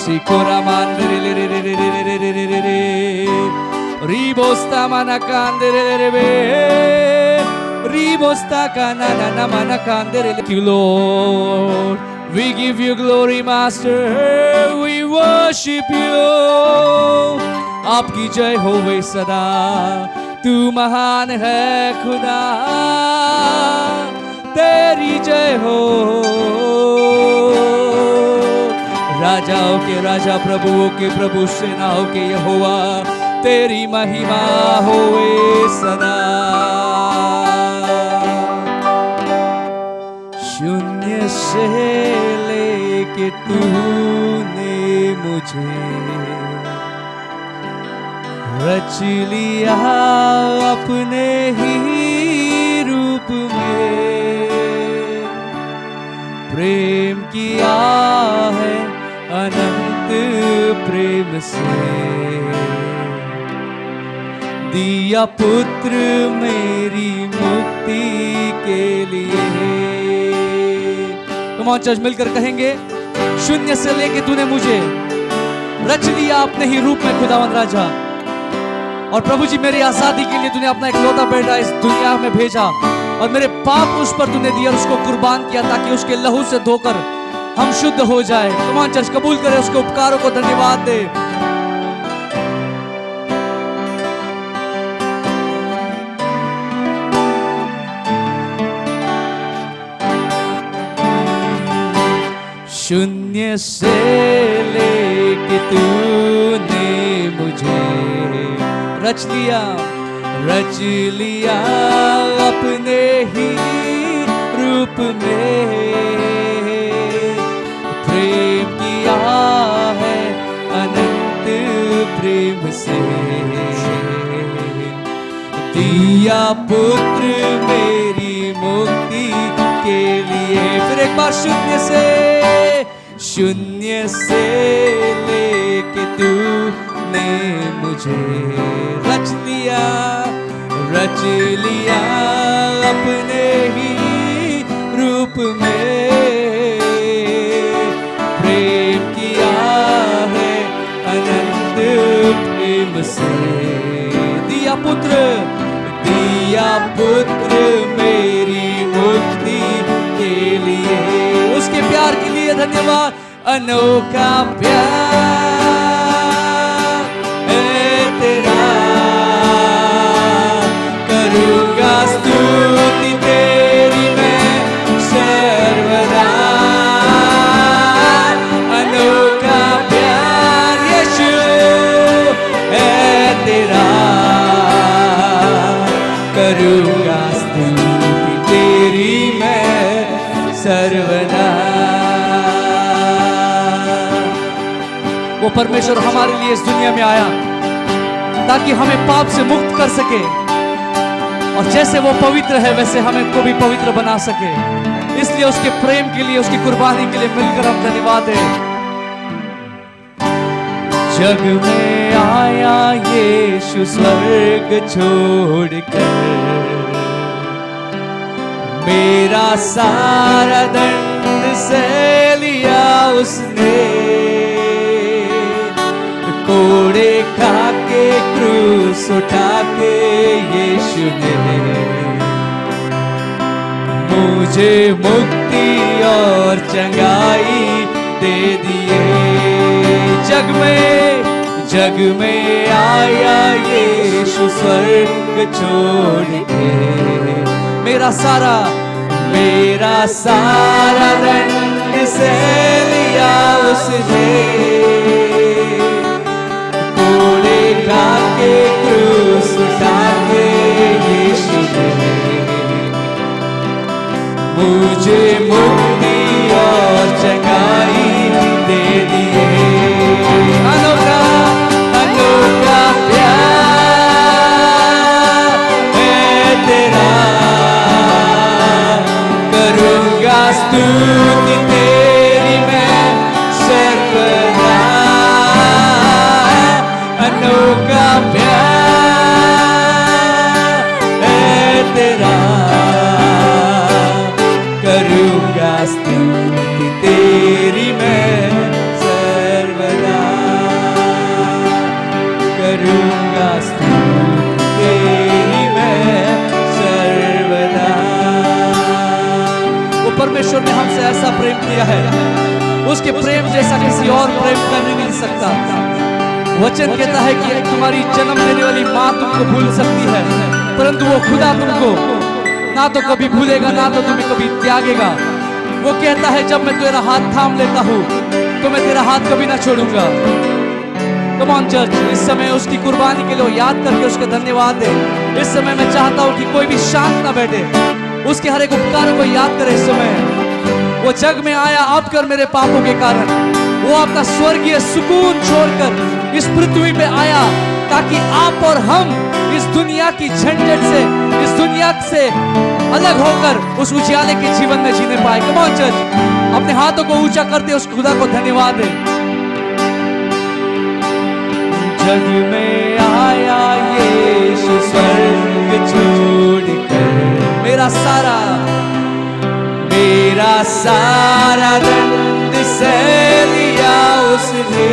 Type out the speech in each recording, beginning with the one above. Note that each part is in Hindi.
Sikora mandere re re re re re re re re re re. Ribosta manakandere re re. Ribosta kanana na manakandere. Thank you, Lord. We give you glory, Master. We worship you. आपकी जय होवे सदा. तू महान है खुदा. तेरी जय हो. राजाओं के राजा, प्रभुओं के प्रभु, सेनाओं के यहोवा, तेरी महिमा होवे सदा. शून्य से लेके तूने मुझे रच लिया अपने ही रूप में. प्रेम किया है अनंत प्रेम से. दिया पुत्र मेरी मुक्ति के लिए. कम ऑन चर्च, मिलकर कहेंगे, शून्य से लेके तूने मुझे रच लिया अपने ही रूप में खुदावंद राजा. और प्रभु जी, मेरी आजादी के लिए तूने अपना इकलौता बेटा इस दुनिया में भेजा और मेरे पाप उस पर तूने दिया, उसको कुर्बान किया ताकि उसके लहू से धोकर हम शुद्ध हो जाए. कम ऑन चर्च, कबूल करें उसके उपकारों को, धन्यवाद दे. शून्य से लेके तूने मुझे रच लिया अपने ही रूप में. प्रेम किया है अनंत प्रेम से. दिया पुत्र मेरी मुक्ति के लिए. फिर एक बार, शून्य से लेके तूने मुझे रच लिया अपने ही रूप में. प्रेम किया है अनंत प्रेम से. दिया पुत्र मेरी मुक्ति के लिए. उसके प्यार के लिए धन्यवाद. अनोखा प्यार है तेरा. करूंगा स्तुति तेरी मैं सर्वदा. अनोखा प्यार यीशु है तेरा. करूंगा स्तुति तेरी मैं सर्वदा. वो परमेश्वर हमारे लिए इस दुनिया में आया ताकि हमें पाप से मुक्त कर सके और जैसे वो पवित्र है वैसे हमें को भी पवित्र बना सके. इसलिए उसके प्रेम के लिए, उसकी कुर्बानी के लिए मिलकर हम धन्यवाद दें. जग में आया यीशु स्वर्ग छोड़कर. मेरा सारा दंड से लिया उसने. कोड़े खा के क्रूस उठा के यीशु ने मुझे मुक्ति और चंगाई दे दिए. जग में आया यीशु स्वर्ग छोड़ के. मेरा सारा दंड से लिया उसने. के क्रूस उठा के यीशु ने मुझे मुक्ति और चंगाई दे दिए. अनोखा प्यार है तेरा. करूंगा स्तुति तेरी मैं सर्वदा. अनोखा प्यार है तेरा. करूंगा करूंगा स्तुति तेरी मैं सर्वदा। वो परमेश्वर ने हमसे ऐसा प्रेम किया है, उसके प्रेम जैसा किसी और प्रेम कर नहीं सकता। वचन कहता है कि तुम्हारी जन्म देने वाली माँ तुमको भूल सकती है, परंतु वो खुदा तुमको ना तो कभी भूलेगा, ना तो तुम्हें कभी त्यागेगा। वो कहता है जब मैं तेरा हाथ थाम लेता हूँ तो मैं तेरा हाथ कभी ना छोड़ूंगा। कम ऑन चर्च, इस समय उसकी कुर्बानी के लिए याद करके उसका धन्यवाद दे। इस समय मैं चाहता हूँ कि कोई भी शांत ना बैठे, उसके हर एक उपकारों को याद करे। इस समय वो जग में आया आपके और मेरे पापों के कारण। वो अपना स्वर्गीय सुकून छोड़कर इस पृथ्वी पे आया ताकि आप और हम इस दुनिया की झंझट से, इस दुनिया से अलग होकर उस उजियाले के जीवन में जीने पाए। कम ऑन चर्च, अपने हाथों को ऊंचा करते उस खुदा को धन्यवाद दे। जग में आया यीशु स्वर्ग छोड़कर, मेरा सारा दंड सह लिया उसने।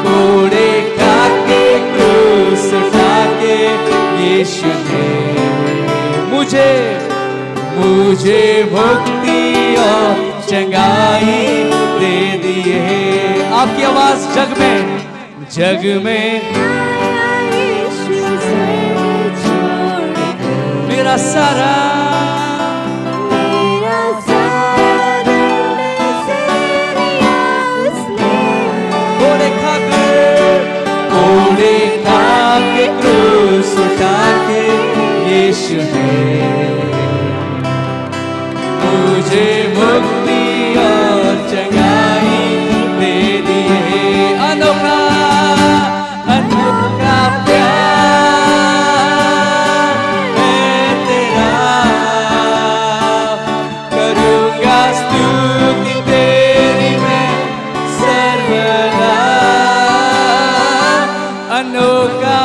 कोड़े खाके क्रूस उठा के यीशु ने मुझे मुक्ति और चंगाई दे दी है। आपकी आवाज जग में मेरा सारा क्रूस उठा के यीशु ने मुझे मुक्ति और चंगाई दे दी है। अनोखा प्यार है तेरा, करूंगा स्तुति तेरी मैं सर्वदा। अनोखा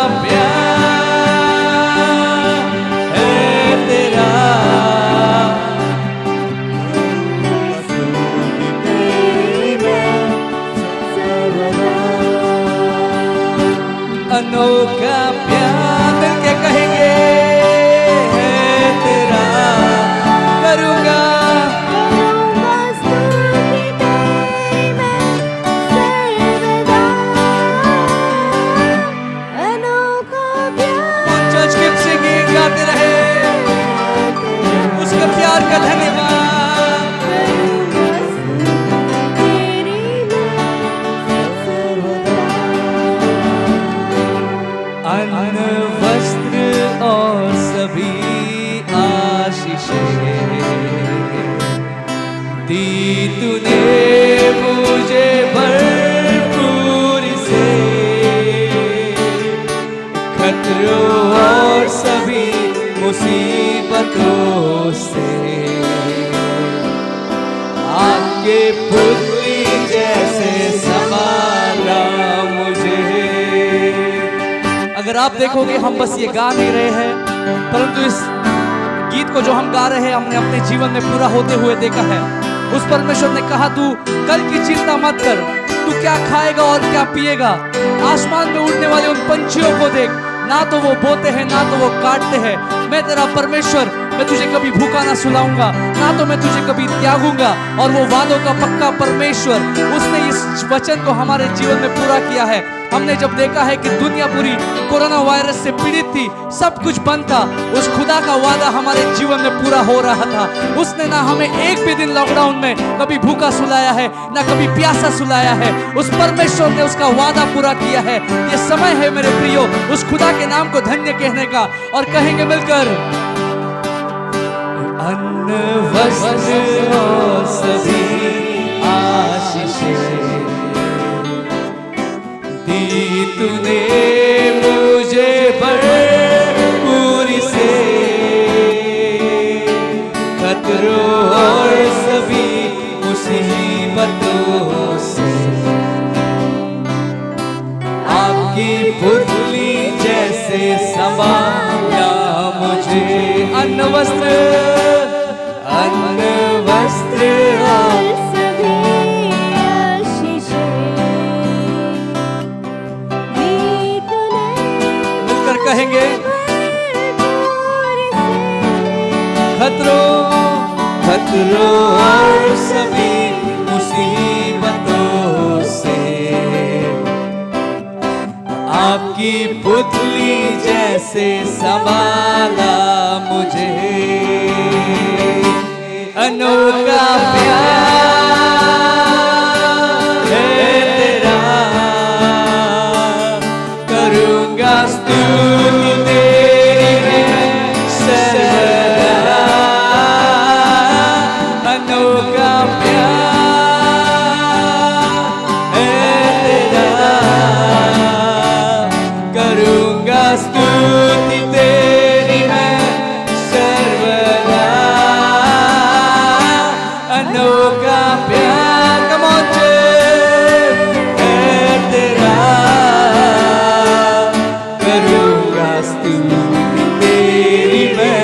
अनोखा प्यार मिलके कहेंगे है तेरा, करूंगा स्तुति तेरी मैं सर्वदा। अनोखा प्यार चर्च के सिंगिंग गाते रहे उसका प्यार का धन्यवाद। अन्न वस्त्र और सभी आशीषें दी तूने मुझे भरपूर से। खतरों और सभी मुसीबतों से आपके पुतली जैसे संभाला मुझे। अगर आप देखोगे हम बस ये गा नहीं रहे हैं, परंतु इस गीत को जो हम गा रहे हैं हमने अपने जीवन में पूरा होते हुए देखा है। उस परमेश्वर ने कहा तू कल की चिंता मत कर, तू क्या खाएगा और क्या पिएगा। आसमान में उड़ने वाले उन पंछियों को देख, ना तो वो बोते हैं ना तो वो काटते हैं। मैं तेरा परमेश्वर, मैं तुझे कभी भूखा ना सुलाऊंगा, ना तो मैं तुझे कभी त्यागूंगा। और वो वादों का पक्का परमेश्वर, उसने इस वचन को हमारे जीवन में पूरा किया है। हमने जब देखा है कि दुनिया पूरी कोरोना वायरस से पीड़ित थी, सब कुछ बंद था, उस खुदा का वादा हमारे जीवन में पूरा हो रहा था। उसने ना हमें एक भी दिन लॉकडाउन में कभी भूखा सुलाया है, ना कभी प्यासा सुलाया है। उस परमेश्वर ने उसका वादा पूरा किया है। ये समय है मेरे प्रियो उस खुदा के नाम को धन्य कहने का, और कहेंगे मिलकर अन्न वस्त्र और सभी आशीषें दी तूने मुझे भरपूर से। खतरों और सभी मुसीबतों से आपकी पुतली जैसे संभाला मुझे। अन्न वस्त्र और कैसे संभाला मुझे, अनोखा प्यार है तेरा, करूंगा स्तुति तेरी मैं सर्वदा। अनोखा प्यार है तेरा, करूंगा स्तुति तेरी मैं सर्वदा। अनोखा प्यार कमोचे है तेरा, करूंगा स्तुति तेरी मैं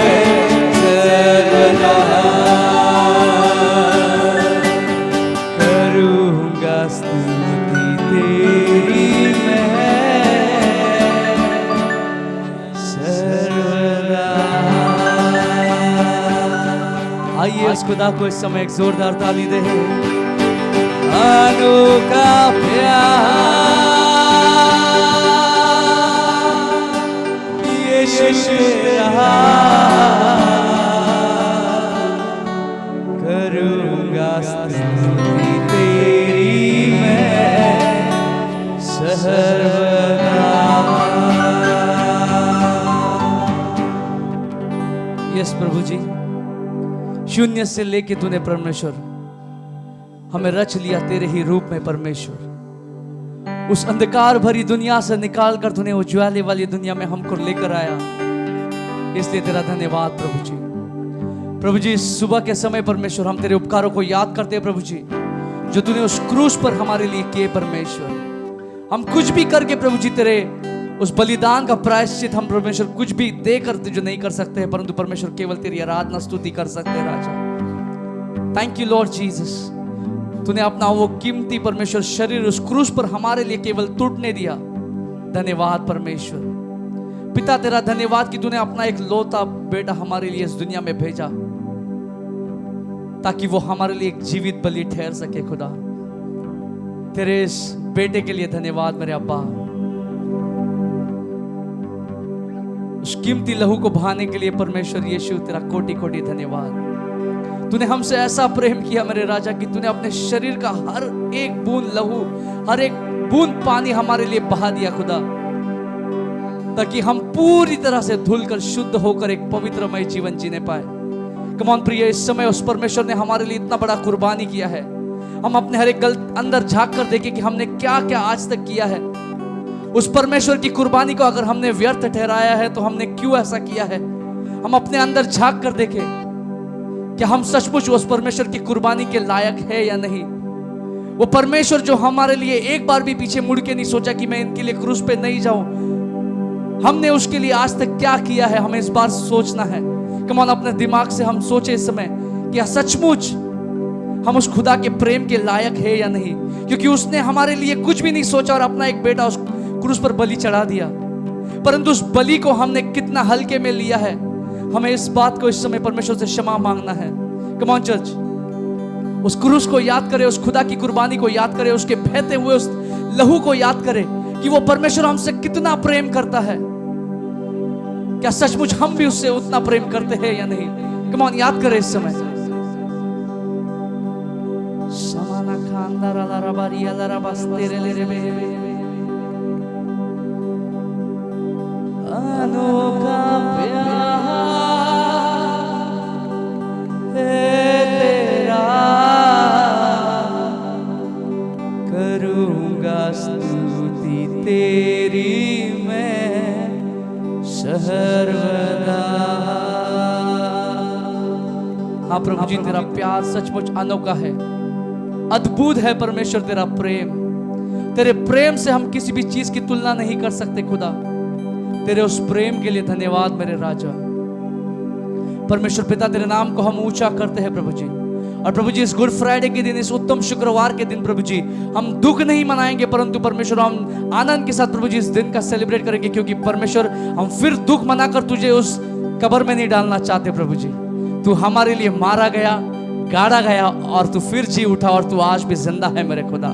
सर्वदा। करूंगा स्तुति तेरी मैं सर्वदा। आइए उस खुदा को इस समय एक जोरदार ताली दे। अनोखा प्यार यीशु रहा, करूंगा स्तुति तेरी मैं सर्वदा। यस प्रभु जी, शून्य से लेके तूने परमेश्वर हमें रच लिया तेरे ही रूप में परमेश्वर। उस अंधकार भरी दुनिया से निकाल कर तूने उज्ज्वले वाली दुनिया में हमको लेकर आया, इसलिए तेरा धन्यवाद प्रभु जी। प्रभु जी, इस सुबह के समय परमेश्वर हम तेरे उपकारों को याद करते हैं प्रभु जी, जो तूने उस क्रूस पर हमारे लिए किए परमेश्वर। हम कुछ भी करके प्रभु जी तेरे उस बलिदान का प्रायश्चित हम परमेश्वर कुछ भी दे करते जो नहीं कर सकते हैं, परंतु परमेश्वर केवल तेरी आराधना स्तुति कर सकते हैं राजा। थैंक यू लॉर्ड जीसस, तूने अपना वो कीमती परमेश्वर शरीर उस क्रूस पर हमारे लिए केवल टूटने दिया। धन्यवाद परमेश्वर। पिता तेरा धन्यवाद कि तूने अपना एक लौता बेटा हमारे लिए इस दुनिया में भेजा, ताकि वो हमारे लिए एक जीवित बलि ठहर सके। खुदा तेरे इस बेटे के लिए धन्यवाद मेरे अब्बा। उस कीमती लहू को बहाने के लिए परमेश्वर यीशु तेरा कोटि कोटि धन्यवाद। तूने हमसे ऐसा प्रेम किया मेरे राजा कि तूने अपने शरीर का हर एक बूंद लहू, हर एक बूंद पानी हमारे लिए बहा दिया खुदा, ताकि हम पूरी तरह से धुलकर शुद्ध होकर एक पवित्रमय जीवन जीने पाए। कम ऑन प्रिय, इस समय उस परमेश्वर ने हमारे लिए इतना बड़ा कुर्बानी किया है। हम अपने हर एक गलत अंदर झांक कर देखें कि हमने क्या क्या आज तक किया है। उस परमेश्वर की कुर्बानी को अगर हमने व्यर्थ ठहराया है तो हमने क्यों ऐसा किया है। हम अपने अंदर झांक कर देखें कि हम सचमुच उस परमेश्वर की कुर्बानी के लायक है या नहीं। वो परमेश्वर जो हमारे लिए एक बार भी पीछे मुड़ के नहीं सोचा कि मैं इनके लिए क्रूस पे नहीं जाऊं, हमने उसके लिए आज तक क्या किया है, हमें इस बार सोचना है। कम ऑन, अपने दिमाग से हम सोचे इस समय कि सचमुच हम उस खुदा के प्रेम के लायक है या नहीं, क्योंकि उसने हमारे लिए कुछ भी नहीं सोचा और अपना एक बेटा उस क्रूस पर बलि चढ़ा दिया। परंतु उस बलि को हमने कितना हल्के में लिया है। हमें इस बात को इस समय परमेश्वर से क्षमा मांगना है। कम ऑन चर्च, उस क्रूस को याद करें, उस खुदा की कुर्बानी को याद करें, उसके बहते हुए उस लहू को याद करें कि वो परमेश्वर हमसे कितना प्रेम करता है। क्या सचमुच हम भी उससे उतना प्रेम करते हैं या नहीं? कम ऑन, याद करें इस समय। समाना खानदार अला रबारी अला रबास तेरे ले रे बे अनोखा प्यार है तेरा, करूंगा स्तुति तेरी मैं सर्वदा। हाँ प्रभु जी, तेरा प्यार सचमुच अनोखा है, अद्भुत है परमेश्वर तेरा प्रेम। तेरे प्रेम से हम किसी भी चीज की तुलना नहीं कर सकते खुदा। तेरे उस प्रेम के लिए धन्यवाद मेरे राजा। परमेश्वर पिता, तेरे नाम को हम ऊंचा करते हैं प्रभु जी। और प्रभु जी, इस गुड फ्राइडे के दिन, इस उत्तम शुक्रवार के दिन प्रभु जी, हम दुख नहीं मनाएंगे, परंतु परमेश्वर हम आनंद के साथ प्रभु जी इस दिन का सेलिब्रेट करेंगे, क्योंकि परमेश्वर हम फिर दुख मनाकर तुझे उस कब्र में नहीं डालना चाहते प्रभु जी। तू हमारे लिए मारा गया, गाड़ा गया और तू फिर जी उठा और तू आज भी जिंदा है मेरे खुदा।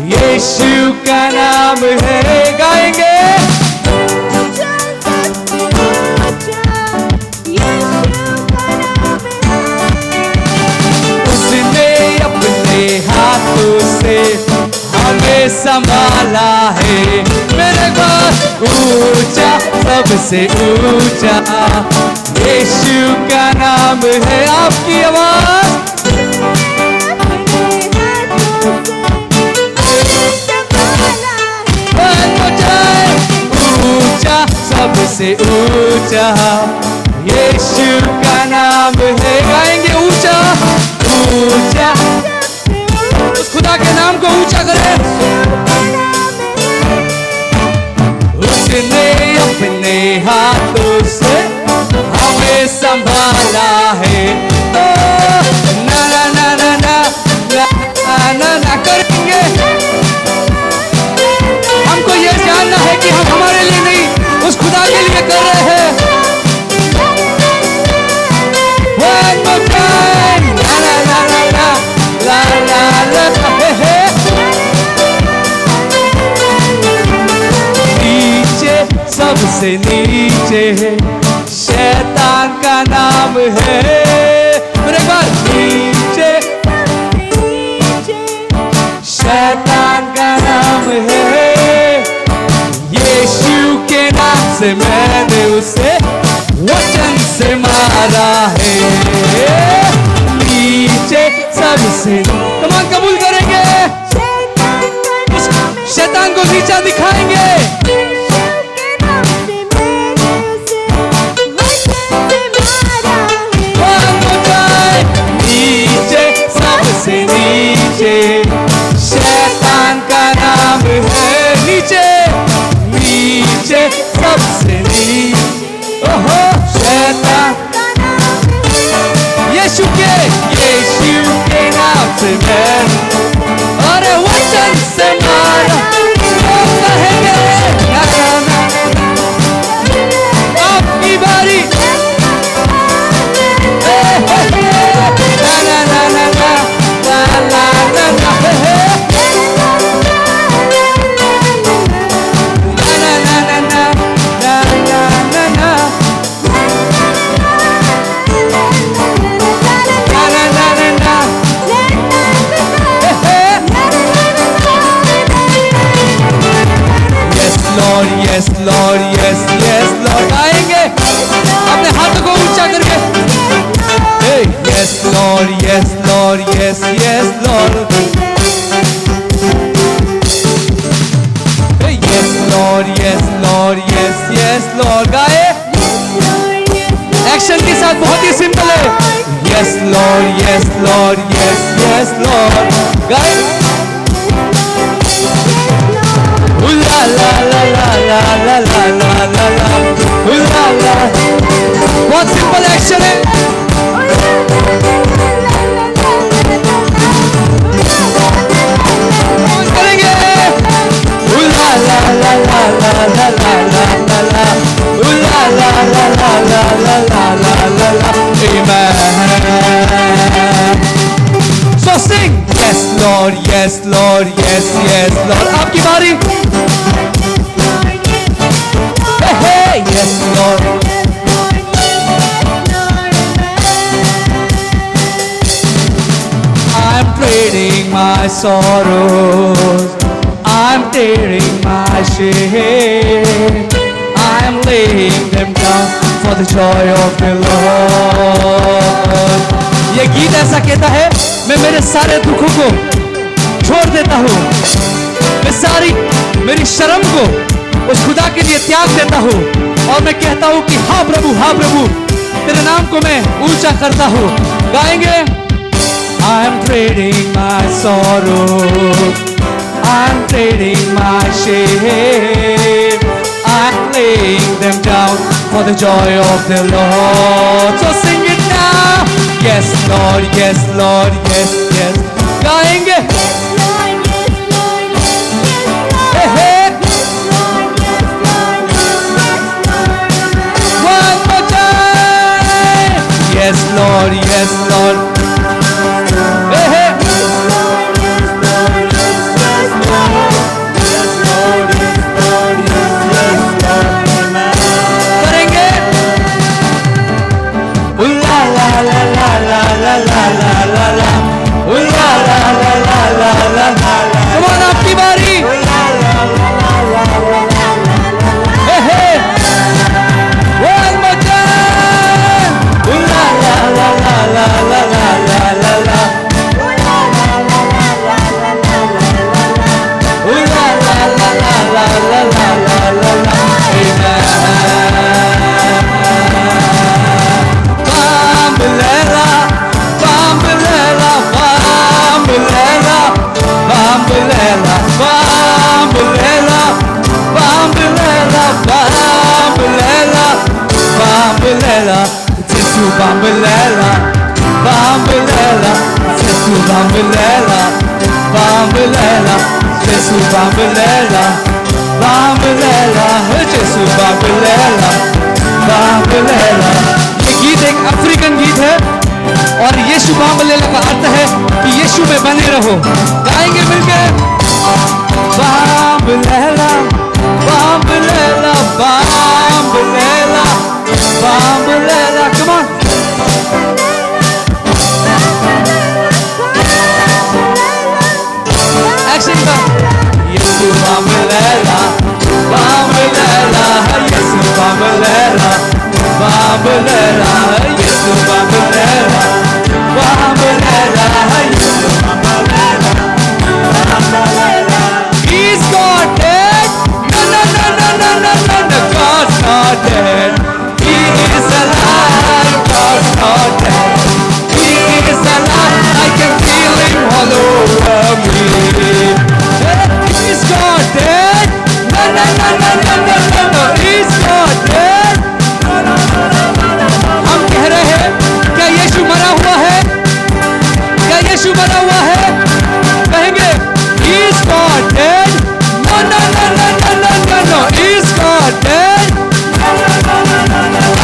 यीशु का नाम है, गाएंगे ऊंचा सबसे ऊंचा यीशु का नाम है। उसने अपने हाथों से हमें संभाला है। मेरे पास ऊंचा सबसे ऊंचा यीशु का नाम है। आपकी आवाज ऊंचा सबसे ऊंचा यीशु का नाम है। गाएंगे ऊंचा ऊंचा, उस खुदा के नाम को ऊंचा करें। उसने अपने हाथों से हमें संभाला है। ओ, ना ना ना ना ना ना ना ना करेंगे। हमको ये जानना है कि हम हमारे लिए नहीं, उस खुदा के लिए कर रहे हैं। One more time, la la la la la la la la, hey hey। नीचे सबसे नीचे है शैतान का नाम है। मेरे एक बार नीचे शैतान का नाम है। यीशु के नाम से मैंने उसे वचन से मारा है। नीचे सबसे तमाम कबूल करेंगे, उस शैतान को नीचा दिखाएंगे। नीचे सबसे नीचे शैतान का नाम है। नीचे नीचे सबसे नीचे, ओहो शैतान यीशु के नाम से मैं अरे वचन से मारा। ओ कहेंगे ना ना ना, आपकी बारी। ना ना ना ना ना ना ना ना ना, हे हे। ना ना ना ना ना ना ना ना ना, ना ना ना ना ना, हे हे। Yes Lord, yes Lord, yes yes Lord, गाएंगे अपने हाथों को ऊंचा करके। Hey, yes Lord, yes Lord, yes yes Lord। Hey, yes Lord, yes Lord, yes yes Lord, गाए एक्शन के साथ, बहुत ही सिंपल है। Yes Lord, yes Lord, yes yes Lord, गाए la la la la la la la la la la, la la। बहुत सिंपल एक्शन है। करेंगे la la la la la la la la la la, la la la la la la la la la la, amen। So sing yes Lord, yes Lord, yes yes Lord। आपकी बारी। Hey hey, yes Lord। I'm trading my sorrows, I'm tearing my shame, I'm laying them down for the joy of the Lord। ये गीत ऐसा कहता है, मैं मेरे सारे दुखों को छोड़ देता हूँ, मैं सारी मेरी शर्म को उस खुदा के लिए त्याग देता हूँ, और मैं कहता हूँ कि हाँ प्रभु तेरे नाम को मैं ऊंचा करता हूँ। गाएंगे I'm trading my sorrow, I'm trading my shame, I'm laying them down for the joy of the Lord। So sing it now, yes Lord, yes Lord, yes yes, गाएंगे hey, hey। One more time, yes Lord, yes Lord, hey, hey। Bambulela, Bambulela, Bambulela, Bambulela, Bambulela, Jesu Bambulela, Bambulela, Jesu Bambulela, Bambulela, Jesu Bambulela, Bambulela, Jesu Bambulela, Bambulela। ये गीत एक अफ्रीकन गीत है और यीशु बाम्बलेला का अर्थ है कि यीशु में बने रहो। गाएंगे मिलकर बाम्बलेला, बाम्बलेला, बाम्बलेला, बाम्बलेला। कम ऑन एक्शन का यीशु बाम्बलेला, बाम्बलेला, यीशु बाम्बलेला, बाम्बलेला, यीशु बाम्बलेला, बाम्बलेला, यीशु बाम्बलेला, बाम्बलेला। He's not dead. No, no, no, no, no, no, no, no. God's not dead. He is alive. God's not dead. He is alive. I can feel him all over me. He's not dead. No, no, no, no, no, no, no, no. He's not dead. हम कह रहे हैं क्या यीशु मरा हुआ है? क्या यीशु मरा हुआ है? कहेंगे He's not dead. No, no, no, no, no, no, no, no. He's not dead.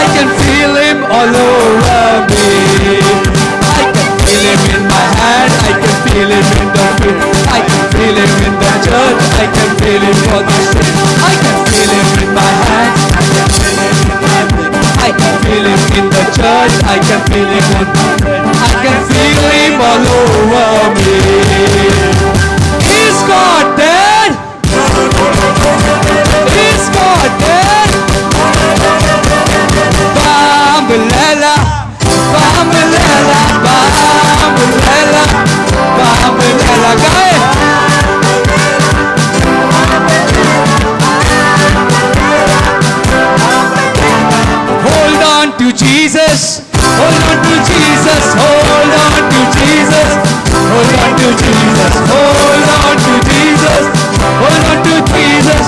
I can feel him all over me. I can feel him in my hand. I can feel him in the field. I can feel him in the church. I can feel him on the street. I can feel him in my hand. I can feel him in the church. I can feel him on my friend. I can feel him all over me. He's not dead. He's not dead. Bambulela, Bambulela, Bambulela, Bambulela. Gaye. Hold on to Jesus. Hold on to Jesus. Hold on to Jesus. Hold on to Jesus. Hold on to Jesus. Hold on to Jesus.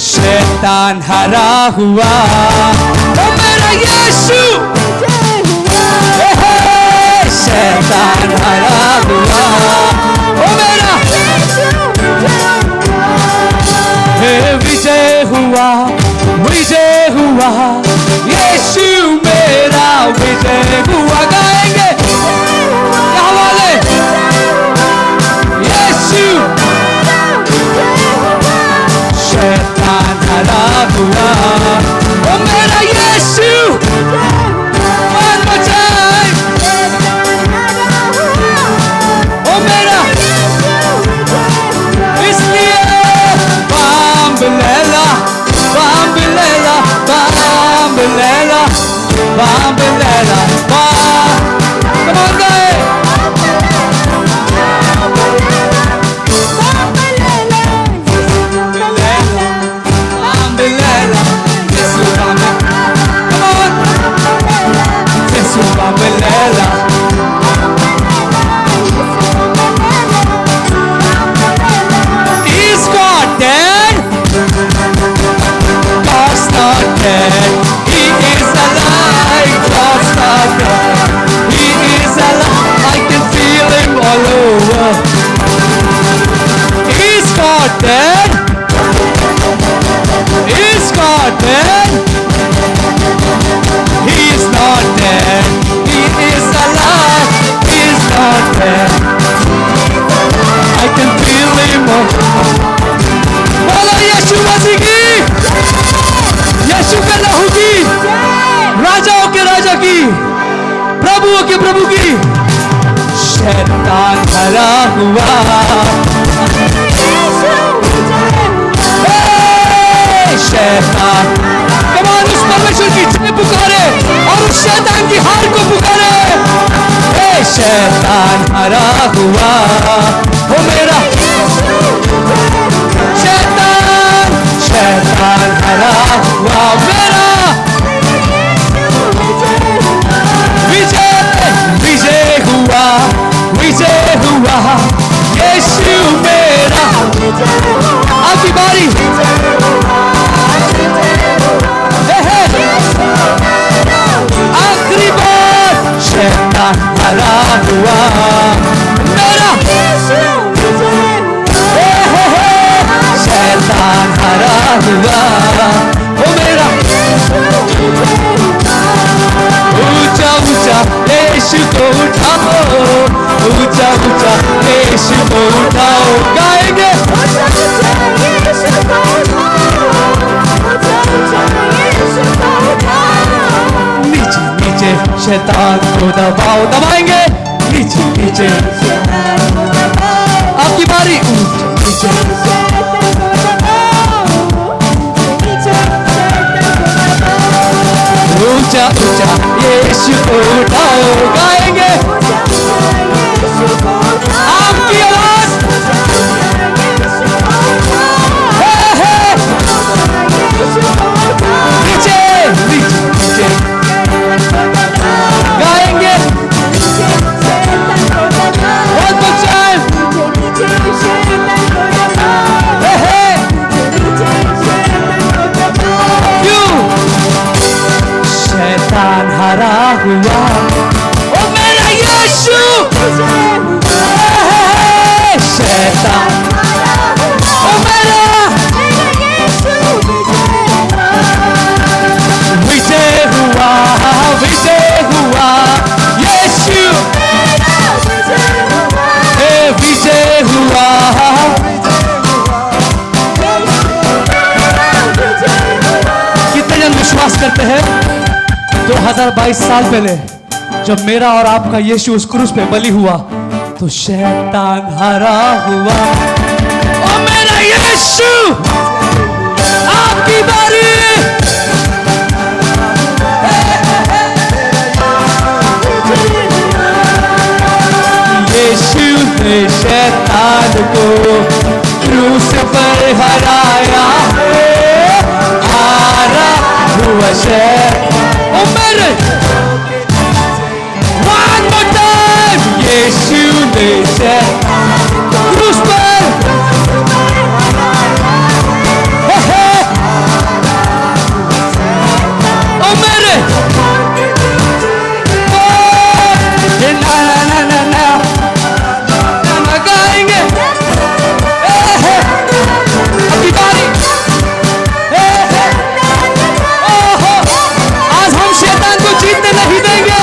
शैतान हरा हुआ ओ मेरा यीशु, शैतान हरा हुआ ओ मेरा विजय हुआ, विजय हुआ, यीशु मेरा विजय हुआ। गाएंगे क्या वाले यीशु शैतान हरा हुआ ओ मेरा यीशु। One more time ओ मेरा, इसलिए Bambulela, Bambulela, Bambulela, Bambulela, come on guys. Bambulela, Jesu Bambulela, come on, Jesu Bambulela. He's not dead. God's not dead. He is alive. God's not dead. He is alive. I can feel him all over. He's not dead. He's not dead. He is not dead. He is alive. He is not dead. I can feel him all. बोलो यीशु मसीह की, यीशु के लहू की, राजाओं के राजा की, प्रभुओं के प्रभु की। शैतान हरा हुआ, शैतान कमान उस परमेश्वर की जय पुकारे और उस शैतान की हार को पुकारे। शैतान हरा हुआ वो मेरा शैतान, शैतान हरा हुआ मेरा विजय, विजय हुआ, विजय आपकी बारी। आखिरी बार शैतान हरा हुआ मेरा, शैतान हरा हुआ वो मेरा। ऊंचा ऊंचा यीशु को उठाओ, ऊंचा ऊंचा यीशु को उठाओ, गाएंगे नीचे नीचे शैतान को दबाओ, दबाएंगे नीचे नीचे। आपकी बारी। ऊंचे नीचे ऊंचा ऊंचा यीशु को उठाओ, गाएंगे आपकी आवाज। नीचे नीचे गाएंगे one more time। शैतान हरा हुआ ओ मेरा यीशु, शैतान ओ मेरा विजय हुआ, विजय हुआ यीशु, विजय हुआ। कितने जन विश्वास करते हैं 2022 साल पहले जब मेरा और आपका यीशु उस क्रूस पे बलि हुआ तो शैतान हरा हुआ ओ मेरा यीशु। आपकी बारी। यीशु ने शैतान को क्रूस पर हराया है, हारा हुआ शैतान ओ मेरे। one more time यीशु ने क्रूस पर ओ मेरे। ना ना ना ना ना ना गाएंगे अपनी बारी। आज हम शैतान को जीतने नहीं देंगे।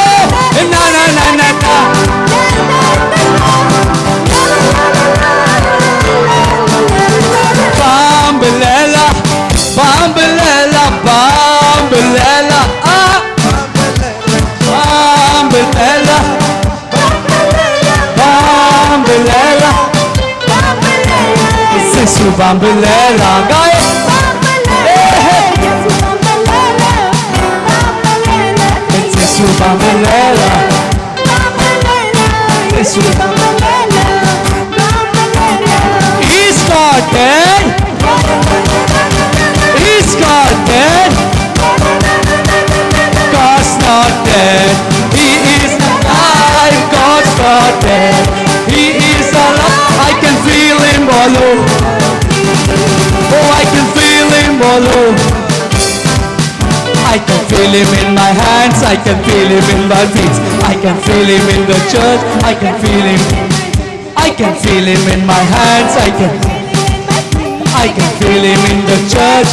ना ना ना ना ना बम लैला, बम लैला, बम लैला, बम लैला, बम लैला, यीशु बम लैला गाए। यीशु बम लैला, यीशु He's not dead. He's not dead. God's not dead. He is alive. God's not dead. He is alive. I can feel him all over. Oh, I can feel him all over. I can feel him in my hands. I can feel him in my feet. I can feel him in the church. I can feel him. I can feel him in my hands. I can feel him in the church.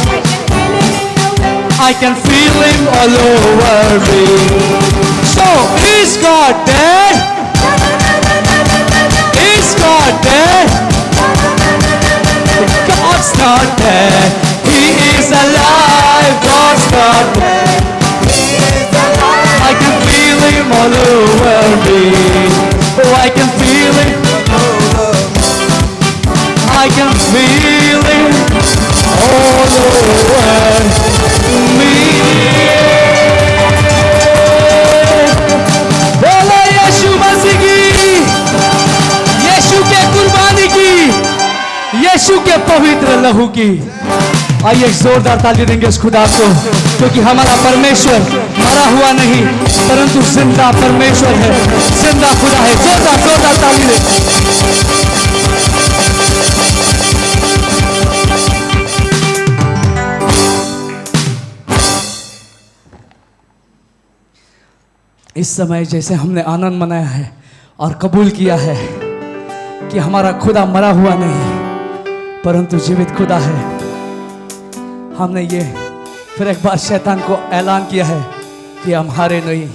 I can feel him all over me. So he's not dead. He's not dead. God's not dead. He is alive. God's not dead. I can feel him all over me. Oh, I can feel him. I can feel it all over me. बोलो यीशु मसीह की, यीशु के कुर्बानी की, यीशु के पवित्र लहू की। आइए एक जोरदार ताली देंगे इस खुदा को, क्योंकि हमारा परमेश्वर मरा हुआ नहीं परंतु जिंदा परमेश्वर है, जिंदा खुदा है। जोरदार जोरदार ताली दें। इस समय जैसे हमने आनंद मनाया है और कबूल किया है कि हमारा खुदा मरा हुआ नहीं परंतु जीवित खुदा है, हमने ये फिर एक बार शैतान को ऐलान किया है कि हम हारे नहीं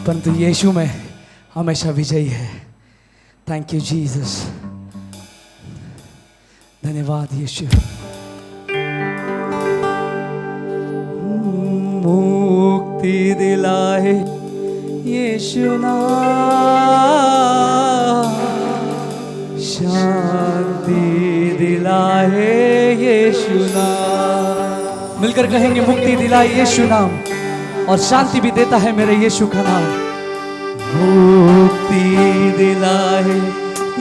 परंतु यीशु में हमेशा विजयी है। थैंक यू जीसस, धन्यवाद यीशु। मुक्ति दिलाए यीशु नाम, शांति दिलाए यीशु नाम। मिलकर कहेंगे मुक्ति दिलाए यीशु नाम और शांति भी देता है मेरे यीशु का नाम। मुक्ति दिलाए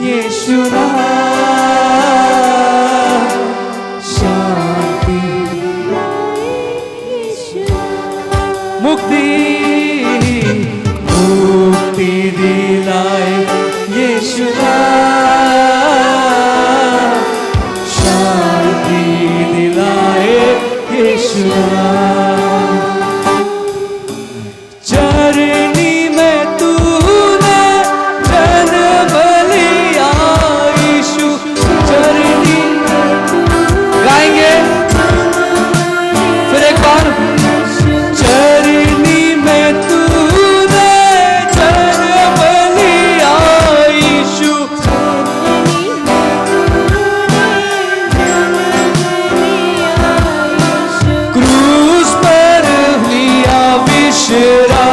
यीशु नाम, शांति मुक्ति मुक्ति दिलाए यीशु नाम, शांति दिलाए यीशु नाम। चरनी में तूने जन्म लिया यीशु, चरनी गाएंगे फिर एक बार। चरनी में तूने जन्म लिया यीशु, क्रूस पर लिया विश्राम,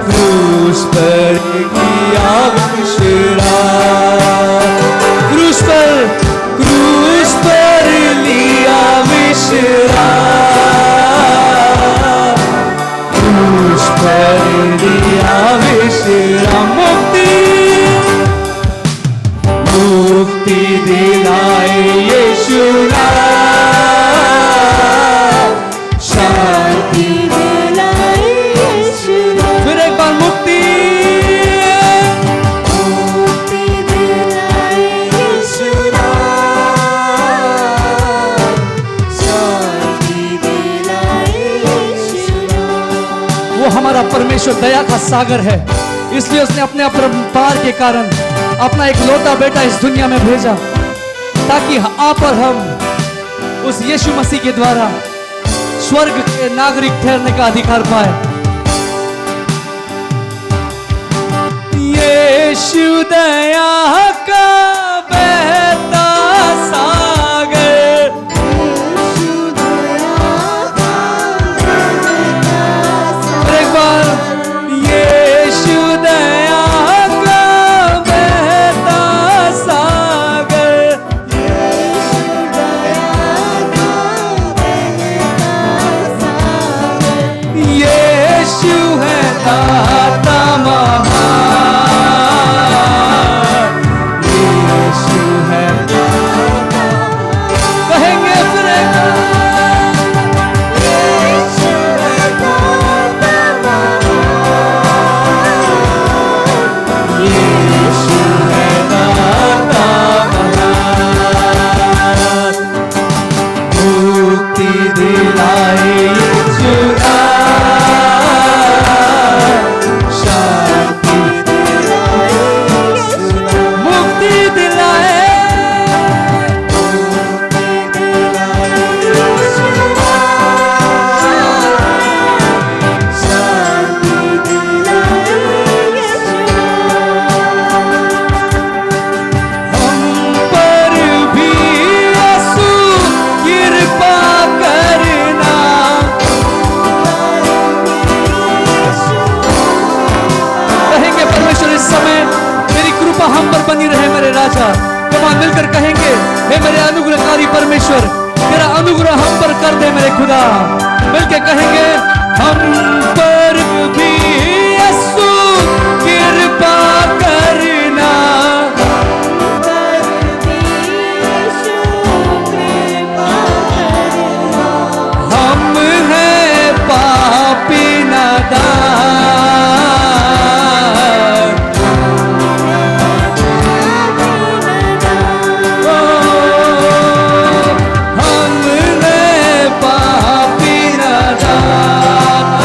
क्रूस पर लिया विश्राम, क्रूस पर लिया विश्राम, क्रूस पर लिया विश्राम। मुक्ति दिलाए यीशु नाम, शांति दिलाए यीशु नाम। फिर एक बार मुक्ति दिलाए यीशु नाम, शांति दिलाए यीशु नाम। वो हमारा परमेश्वर दया का सागर है, इसलिए उसने अपने अपरंपार के कारण अपना एक लौता बेटा इस दुनिया में भेजा ताकि आप और हम उस यीशु मसीह के द्वारा स्वर्ग के नागरिक ठहरने का अधिकार पाए। यीशु दया का बहता सागर, एक बार यीशु दया का बहता सागर, यीशु है दाता महान, यीशु है कहेंगे फिर एक बार। यीशु है दाता महान, मुक्ति दिलाए यीशु नाम, शांति दिलाए यीशु नाम। मुक्ति दिलाए यीशु नाम, शांति दिलाए यीशु नाम। हम पर भी यीशु कृपा करना, कहेंगे परमेश्वर इस समय मेरी कृपा हम पर बनी रहे मेरे राजा। कमान मिलकर कहेंगे हे मेरे अनुग्रहकारी परमेश्वर, तेरा अनुग्रह हम पर कर दे मेरे खुदा। मिलकर कहेंगे हम पर भी यीशु कृपा करना, हम हैं पापी नादान, हम हैं पापी नादान।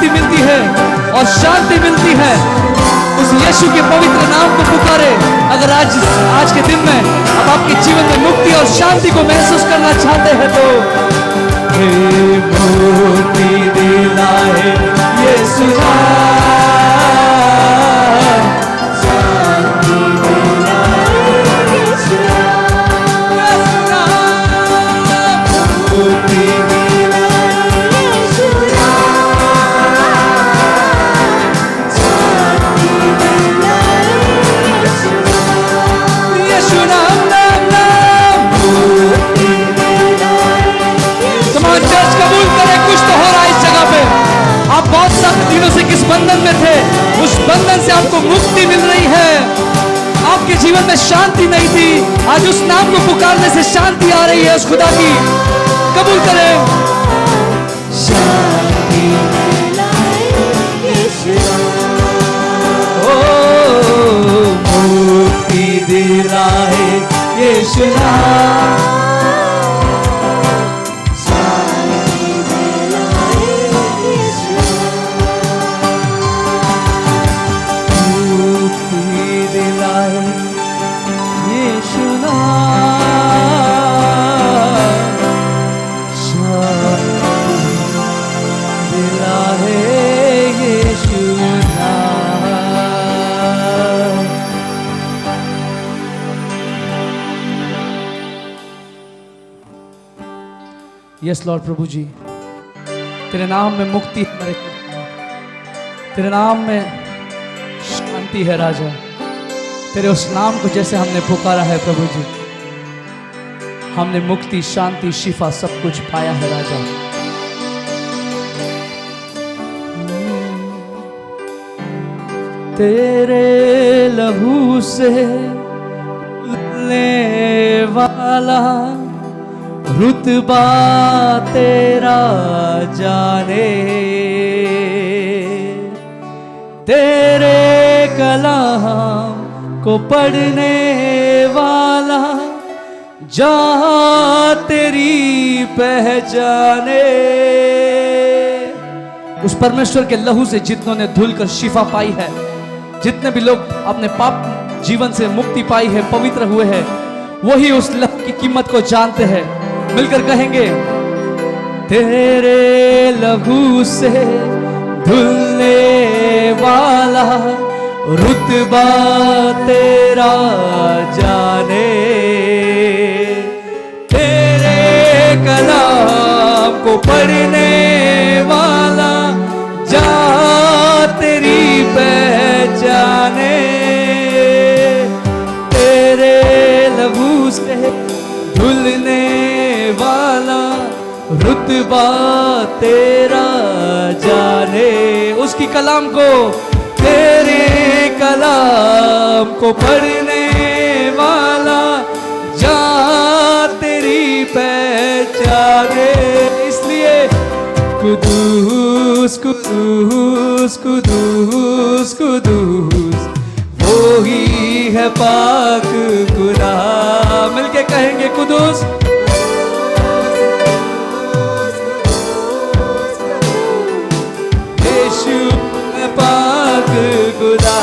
मुक्ति मिलती है और शांति मिलती है। उस यीशु के पवित्र नाम को पुकारे। अगर आज के दिन में अब आपके जीवन में मुक्ति और शांति को महसूस करना चाहते हैं तो हे मुक्ति दिलाए यीशु किस बंधन में थे, उस बंधन से आपको मुक्ति मिल रही है। आपके जीवन में शांति नहीं थी, आज उस नाम को पुकारने से शांति आ रही है। उस खुदा की कबूल करें। शांति ओ मुक्ति दिलाए यीशु यस लॉर्ड प्रभु जी, तेरे नाम में मुक्ति है मेरे, तेरे नाम में शांति है राजा। तेरे उस नाम को जैसे हमने पुकारा है प्रभु जी, हमने मुक्ति, शांति, शिफा सब कुछ पाया है राजा। तेरे लहू से ले वाला रुतबा तेरा जाने, तेरे कलाम को पढ़ने वाला जहाँ तेरी पहचाने। उस परमेश्वर के लहू से जितनों ने धुलकर शिफा पाई है, जितने भी लोग अपने पाप जीवन से मुक्ति पाई है, पवित्र हुए हैं, वही उस लहू की कीमत को जानते हैं। मिलकर कहेंगे, तेरे लहू से धुलने वाला रुतबा तेरा जाने, तेरे कलाम को पढ़ने वाला जहाँ तेरी पहचाने, तेरे लहू से धुलने वाला रुतबा तेरा जाने। उसकी कलाम को, तेरे कलाम को पढ़ने वाला जहाँ तेरी पहचाने। इसलिए कुदूस कुदूस कुदूस कुदूस वो ही है पाक खुदा। मिलके कहेंगे कुदूस यीशु पाक खुदा।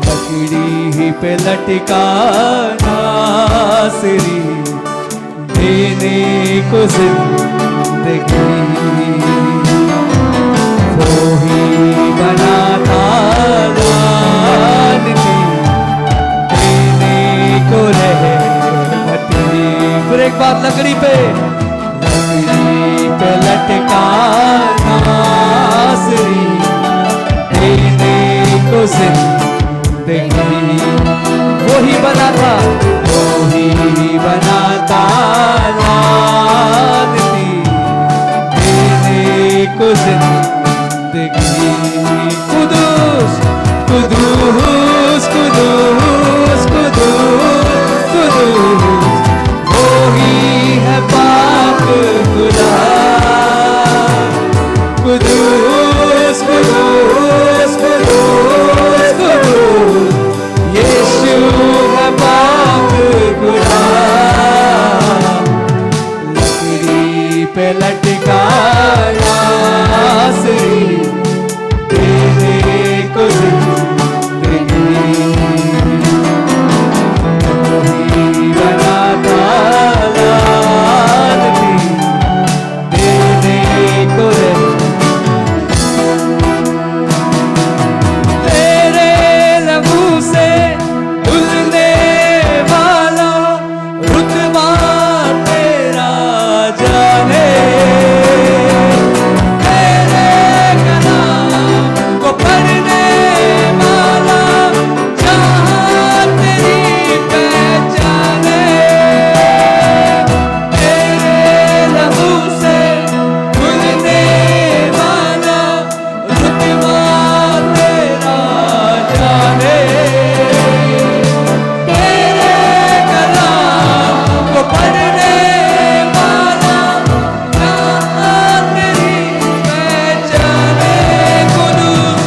लकड़ी पे लटका नासरी देने को जिंदगी, वो ही बनाता देने को रहमती। फिर एक बार लकड़ी पे लटका नासरी देने को जिंदगी, वो ही बनाता, वो ही बनाता देने को जिंदगी। कुदूस कुदूस कुदूस कुदूस कुदूस वो ही है पाक खुदा। कुदूस कुदूस कुदूस कुदूस यीशु है पाक खुदा। लकड़ी पे पे लटका नासरी तेरे को जिंदगी वही बनाता लालती तेरे को तेरे लबों से धुलने वाला रुतबा तेरा जाने तेरे कलाम को पढ़ने वाला जहाँ तेरी पहचाने तेरे लबों से धुलने वाला रुतबा तेरा जाने तेरे कलाम को पढ़ने वाला जहाँ तेरी पहचाने कुदूस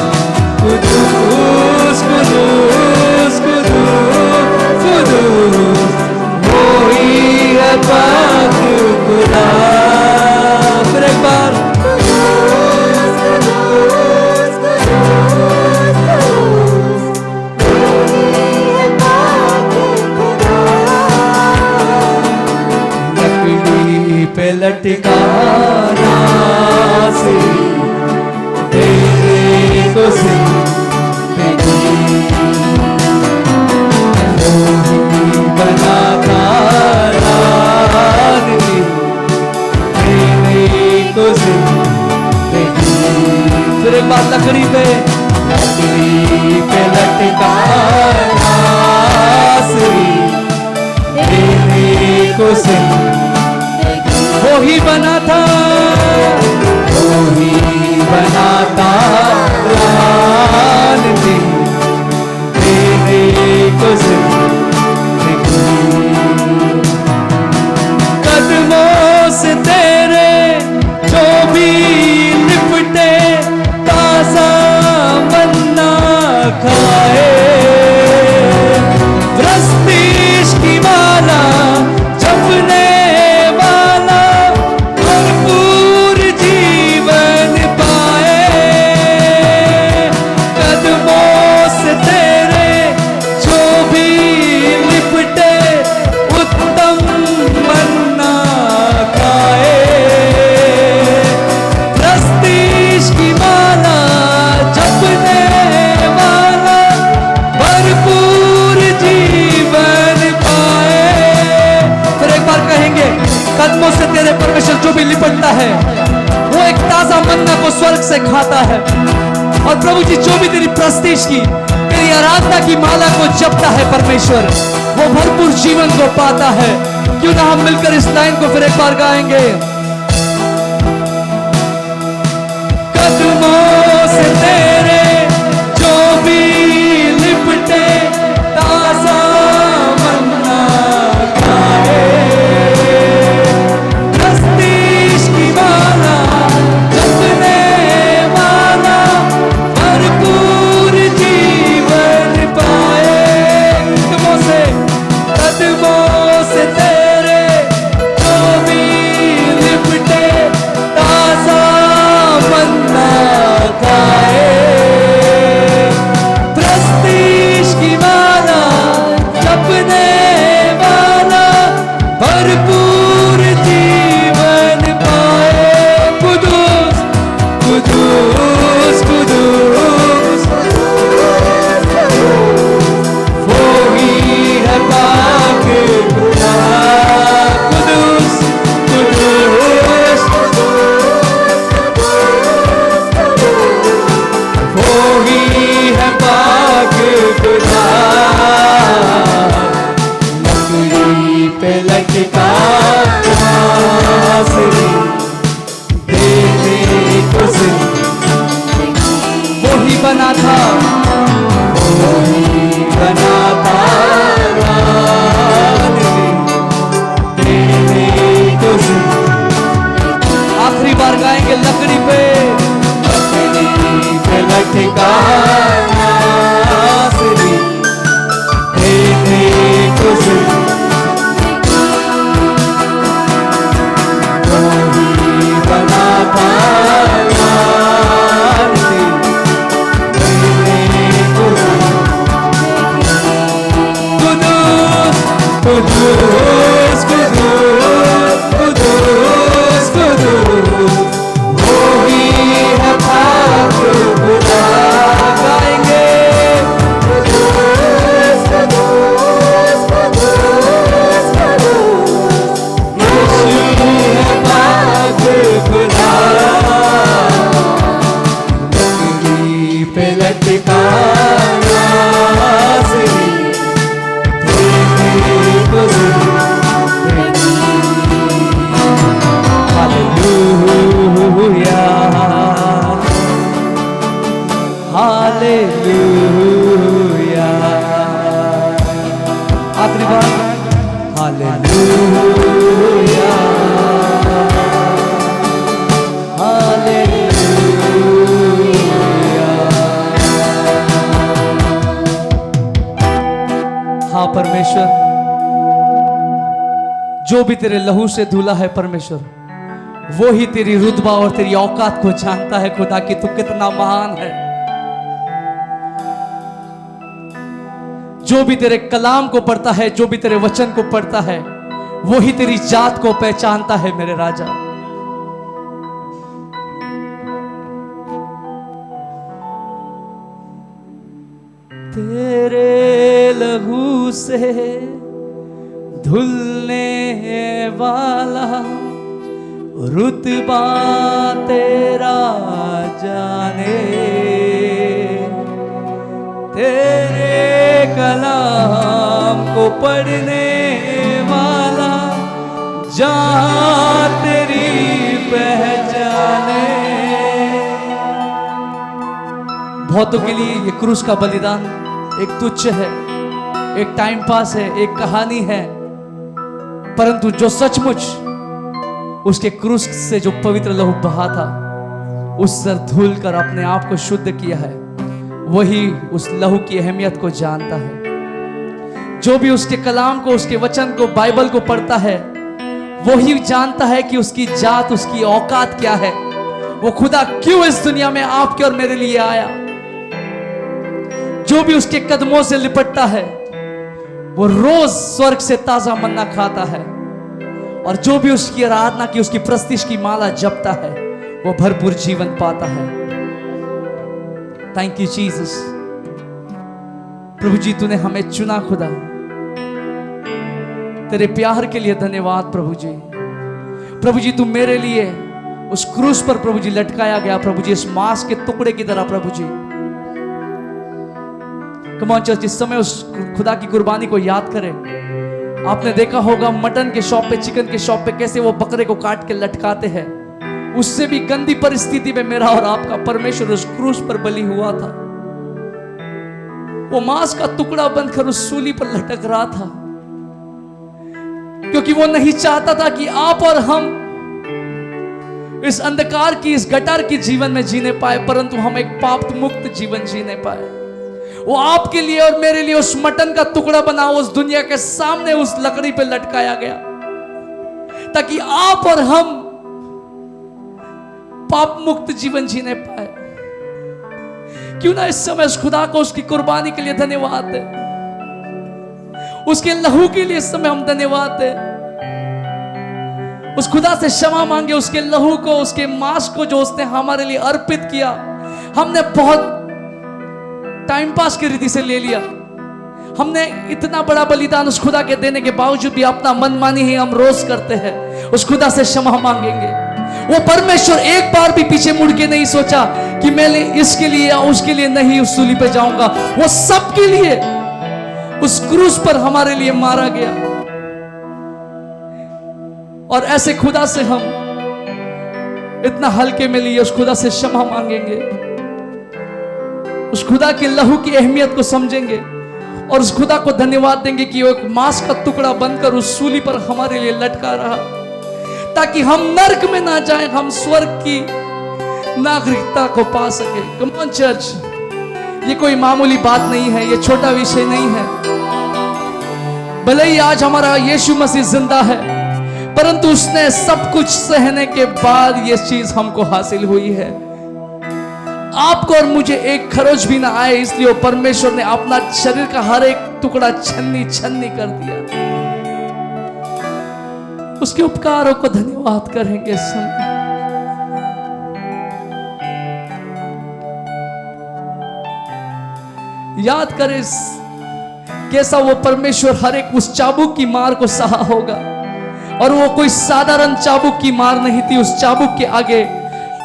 कुदूस कुदूस कुदूस वही है पाक खुदा फिर एक बार लकड़ी पे लटका नासरी तेरे को जिंदगी वही बनाता लालती तेरे को जिंदगी फिर एक बार लकड़ी पे लटका नासरी तेरे को वही बनाता लालती तेरे को जिंदगी कदमों से तेरे जो भी लिपटे ताजा मन्ना खाए प्रस्तीश की माला जपने वाला भरपूर जीवन पाए कदमों से तेरे जो भी लिपटे उत्तम मन्ना खाए प्रस्तीश की माला जपने वाला भरपूर जीवन पाए फिर एक बार कहेंगे कदमों से तेरे परमेश्वर जो भी लिपटता है वो एक ताजा मन्ना को स्वर्ग से खाता है और प्रभु जी जो भी तेरी प्रस्तीश की तेरी आराधना की माला को जपता है परमेश्वर वो भरपूर जीवन को पाता है क्यों ना हम मिलकर इस लाइन को फिर एक बार गाएंगे कदमों से तेरे जो भी लिपटे ताजा मन्ना खाए प्रस्तीश की माला जपने वाला भरपूर जीवन पाए कदमों से तेरे जो भी हालेलुया। आखिरी बार हालेलुया हालेलुया। हाँ परमेश्वर, जो भी तेरे लहू से धुला है परमेश्वर, वो ही तेरी रुतबा और तेरी औकात को जानता है खुदा कि तू कितना महान है। जो भी तेरे कलाम को पढ़ता है, जो भी तेरे वचन को पढ़ता है, वो ही तेरी जात को पहचानता है मेरे राजा। तेरे लहू से धुलने वाला रुतबा तेरा जाने, तेरे कलाम को पढ़ने वाला जान तेरी पहचाने। बहुतों के लिए ये क्रूस का बलिदान एक तुच्छ है, एक टाइम पास है, एक कहानी है, परंतु जो सचमुच उसके क्रूस से जो पवित्र लहू बहा था, उस सर धूल कर अपने आप को शुद्ध किया है, वही उस लहू की अहमियत को जानता है। जो भी उसके कलाम को, उसके वचन को, बाइबल को पढ़ता है, वही जानता है कि उसकी जात, उसकी औकात क्या है, वो खुदा क्यों इस दुनिया में आपके और मेरे लिए आया। जो भी उसके कदमों से लिपटता है, वो रोज स्वर्ग से ताजा मन्ना खाता है, और जो भी उसकी आराधना की, उसकी प्रस्तिश की माला जपता है, वो भरपूर जीवन पाता है। Thank you Jesus. प्रभु जी, तूने हमें चुना खुदा, तेरे प्यार के लिए धन्यवाद प्रभु जी। प्रभु जी, तू मेरे लिए उस क्रूस पर प्रभु जी लटकाया गया प्रभु जी, इस मांस के टुकड़े की तरह प्रभु जी। कम ऑन चर्च, इस समय उस खुदा की कुर्बानी को याद करें। आपने देखा होगा मटन के शॉप पे, चिकन के शॉप पे कैसे वो बकरे को काट के लटकाते हैं। उससे भी गंदी परिस्थिति में मेरा और आपका परमेश्वर उस क्रूस पर बलि हुआ था। वो मांस का टुकड़ा बनकर उस सूली पर लटक रहा था, क्योंकि वो नहीं चाहता था कि आप और हम इस अंधकार की, इस गटार की जीवन में जीने पाए, परंतु हम एक पाप मुक्त जीवन जीने पाए। वो आपके लिए और मेरे लिए उस मटन का टुकड़ा बना, उस दुनिया के सामने उस लकड़ी पे लटकाया गया, ताकि आप और हम पाप मुक्त जीवन जीने पाए। क्यों ना इस समय उस खुदा को उसकी कुर्बानी के लिए धन्यवाद दे, उसके लहू के लिए इस समय हम धन्यवाद दे। उस खुदा से क्षमा मांगे, उसके लहू को, उसके मांस को जो उसने हमारे लिए अर्पित किया। हमने बहुत टाइम पास की रीति से ले लिया, हमने इतना बड़ा बलिदान उस खुदा के देने के बावजूद भी अपना मनमानी ही हम रोज करते हैं। उस खुदा से क्षमा मांगेंगे। वो परमेश्वर एक बार भी पीछे मुड़ के नहीं सोचा कि मैं इसके लिए या उसके लिए नहीं उस सूली पे जाऊंगा। वो सबके लिए उस क्रूस पर हमारे लिए मारा गया, और ऐसे खुदा से हम इतना हल्के में लिए उस खुदा से क्षमा मांगेंगे, उस खुदा के लहू की अहमियत को समझेंगे, और उस खुदा को धन्यवाद देंगे कि वो एक मांस का टुकड़ा बनकर उस सूली पर हमारे लिए लटका रहा, ताकि हम नरक में ना जाएं, हम स्वर्ग की नागरिकता को पा सके। कम ऑन चर्च, ये कोई मामूली बात नहीं है, ये छोटा विषय नहीं है। भले ही आज हमारा यीशु मसीह जिंदा है, परंतु उसने सब कुछ सहने के बाद ये चीज हमको हासिल हुई है। आपको और मुझे एक खरोच भी ना आए, इसलिए परमेश्वर ने अपना शरीर का हर एक टुकड़ा छन्नी छन्नी कर दिया। उसके उपकारों को धन्यवाद करेंगे सब। याद करें कैसा वो परमेश्वर हर एक उस चाबुक की मार को सहा होगा, और वो कोई साधारण चाबुक की मार नहीं थी। उस चाबुक के आगे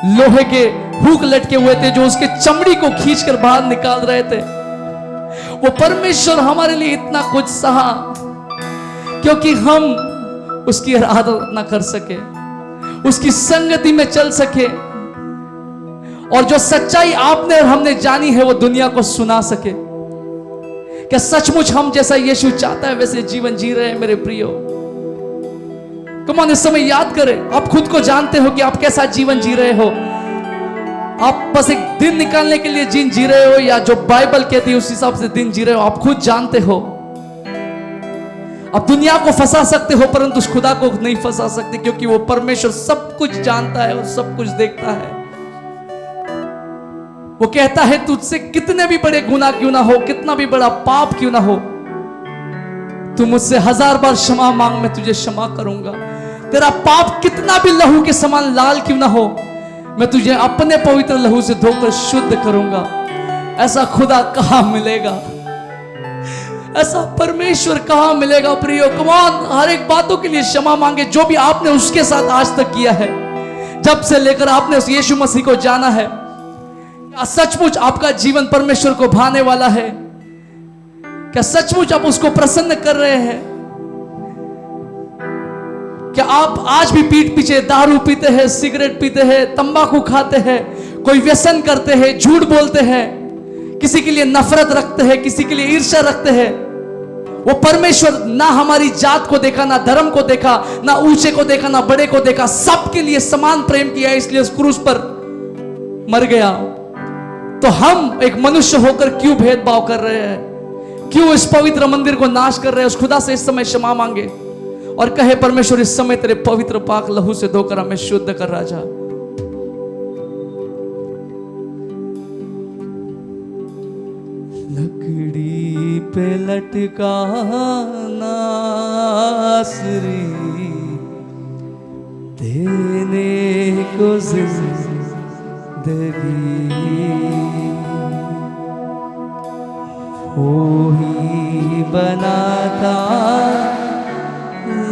लोहे के हुक लटके हुए थे जो उसके चमड़ी को खींचकर बाहर निकाल रहे थे। वो परमेश्वर हमारे लिए इतना कुछ सहा क्योंकि हम उसकी आराधना कर सके, उसकी संगति में चल सके, और जो सच्चाई आपने और हमने जानी है वो दुनिया को सुना सके। क्या सचमुच हम जैसा यीशु चाहता है वैसे जीवन जी रहे हैं मेरे प्रियो? कम ऑन, इस समय याद करें। आप खुद को जानते हो कि आप कैसा जीवन जी रहे हो। आप बस एक दिन निकालने के लिए दिन जी रहे हो या जो बाइबल कहती है उस हिसाब से दिन जी रहे हो, आप खुद जानते हो। आप दुनिया को फंसा सकते हो परंतु उस खुदा को नहीं फंसा सकते, क्योंकि वो परमेश्वर सब कुछ जानता है और सब कुछ देखता है। वो कहता है तुझसे कितने भी बड़े गुनाह क्यों ना हो, कितना भी बड़ा पाप क्यों ना हो, तू मुझसे 1000 बार क्षमा मांग, मैं तुझे क्षमा करूंगा। तेरा पाप कितना भी लहू के समान लाल क्यों ना हो, मैं तुझे अपने पवित्र लहू से धोकर शुद्ध करूंगा। ऐसा खुदा कहां मिलेगा? ऐसा परमेश्वर कहां मिलेगा प्रियो? कम ऑन, हर एक बातों के लिए क्षमा मांगे जो भी आपने उसके साथ आज तक किया है, जब से लेकर आपने उस यीशु मसीह को जाना है। क्या सचमुच आपका जीवन परमेश्वर को भाने वाला है? क्या सचमुच आप उसको प्रसन्न कर रहे हैं? क्या आप आज भी पीठ पीछे दारू पीते हैं, सिगरेट पीते हैं, तंबाकू खाते हैं, कोई व्यसन करते हैं, झूठ बोलते हैं, किसी के लिए नफरत रखते हैं, किसी के लिए ईर्ष्या रखते हैं? वो परमेश्वर ना हमारी जात को देखा, ना धर्म को देखा, ना ऊंचे को देखा, ना बड़े को देखा, सबके लिए समान प्रेम किया, इसलिए उस क्रूस पर मर गया। तो हम एक मनुष्य होकर क्यों भेदभाव कर रहे हैं? क्यों इस पवित्र मंदिर को नाश कर रहे हैं? उस खुदा से इस समय क्षमा मांगे और कहे परमेश्वर इस समय तेरे पवित्र पाक लहू से धोकर हमें शुद्ध कर राजा। लकड़ी पे लटका नासरी देने को जिंदगी, वो ही बनाता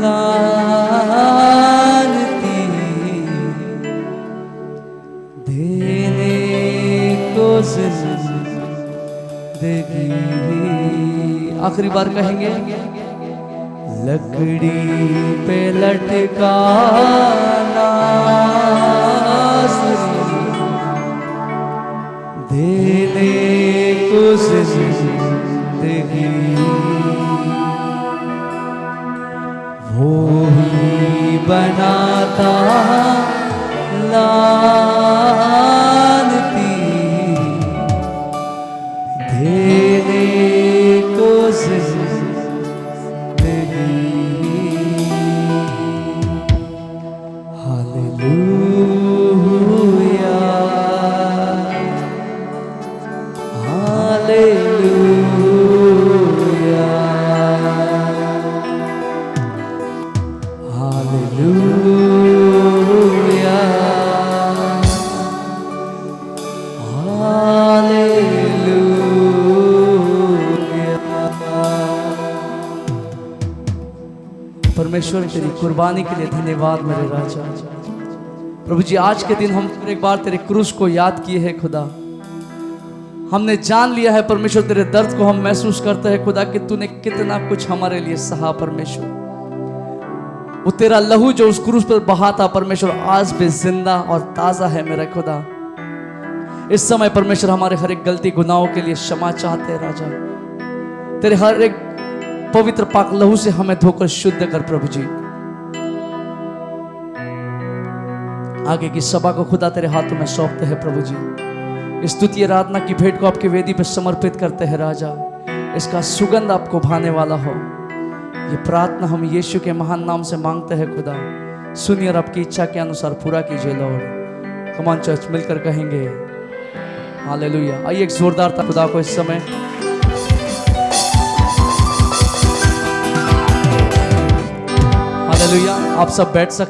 लानती देने को जिंदगी। आखिरी बार कहेंगे, लकड़ी पे लटका नासरी देने को जिंदगी, वो ही बनाता लानती देने को जिंदगी। Hallelujah, hallelujah, hallelujah, hallelujah. परमेश्वर तेरी कुर्बानी के लिए धन्यवाद मेरे राजा। प्रभु जी, आज के दिन हम एक बार तेरे क्रूस को याद किए हैं खुदा। हमने जान लिया है परमेश्वर, तेरे दर्द को हम महसूस करते हैं खुदा कि तूने कितना कुछ हमारे लिए सहा परमेश्वर। वो तेरा लहू जो उस क्रूस पर बहा था परमेश्वर, आज भी जिंदा और ताजा है मेरा खुदा। इस समय परमेश्वर हमारे हर एक गलती गुनाहों के लिए क्षमा चाहते हैं राजा। तेरे हर एक पवित्र पाक लहू से हमें धोकर शुद्ध कर प्रभु जी। आगे की सभा को खुदा तेरे हाथों में सौंपते हैं प्रभु जी। इस स्तुति आराधना की भेंट को आपकी वेदी पर समर्पित करते हैं राजा। इसका सुगंध आपको भाने वाला हो, ये प्रार्थना हम यीशु के महान नाम से मांगते हैं खुदा। सुनिए और आपकी इच्छा के अनुसार पूरा कीजिए लॉर्ड। कम ऑन चर्च, मिलकर कहेंगे हालेलुया। आइए एक जोरदार था खुदा को इस समय। हालेलुया। आप सब बैठ सकते